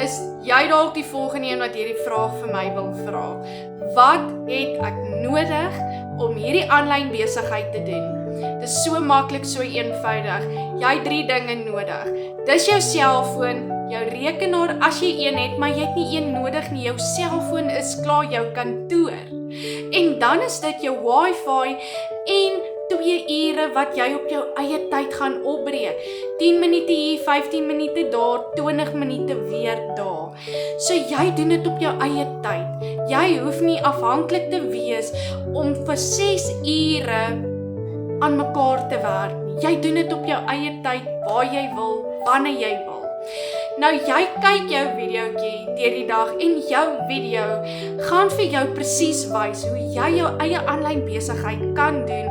is jy dalk die volgende een wat hierdie vraag vir my wil vra. Wat het ek nodig om hierdie aanlyn besigheid te doen? Dit is so maklik, so eenvoudig. Jy het 3 dinge nodig. Dis jou selfoon, jou rekenaar as jy een het, maar jy het nie een nodig nie. Jou selfoon is klaar jou kantoor. En dan is dit jou wifi en 2 ure wat jy op jou eie tyd gaan opbreek. 10 minute hier, 15 minute daar, 20 minute weer daar. So jy doen dit op jou eie tyd. Jy hoef nie afhanklik te wees om vir 6 ure aan mekaar te werk nie. Jy doen dit op jou eie tyd, waar jy wil, wanneer jy wil. Nou jy kyk jou videoetjie deur die dag en jou video gaan vir jou presies wys hoe jy jou eie aanlyn besigheid kan doen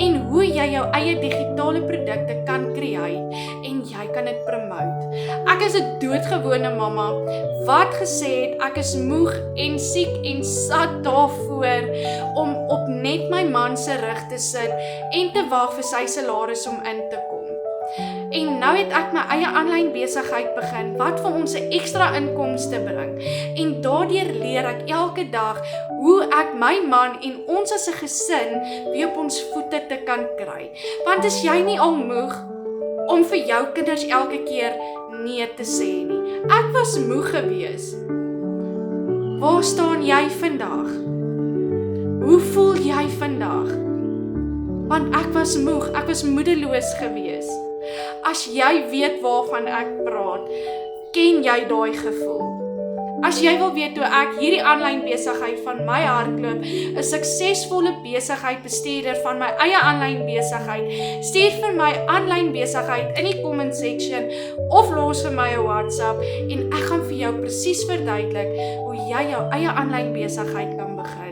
en hoe jy jou eie digitale produkte kan create en jy kan dit promote. Ek is 'n doodgewone mamma wat gesê het ek is moeg en siek en sat daarvoor om op net my man se rug te sit en te wag vir sy salaris om in te kom. En nou het ek my eie aanlyn besigheid begin wat vir ons 'n ekstra inkomste bring. En daardeur leer ek elke dag hoe ek my man en ons as 'n gesin weer op ons voete te kan kry. Want is jy nie al moeg om vir jou kinders elke keer nee te sê nie? Ek was moeg gewees. Waar staan jy vandag? Hoe voel jy vandag? Want ek was moeg, ek was moedeloos gewees. As jy weet waarvan ek praat, ken jy daai gevoel. As jy wil weet hoe ek hierdie aanlyn besigheid van my hardloop, 'n suksesvolle besigheid bestuurder van my eie aanlyn besigheid, stuur vir my aanlyn besigheid in die comment section of los vir my 'n WhatsApp en ek gaan vir jou presies verduidelik hoe jy jou eie aanlyn besigheid kan begin.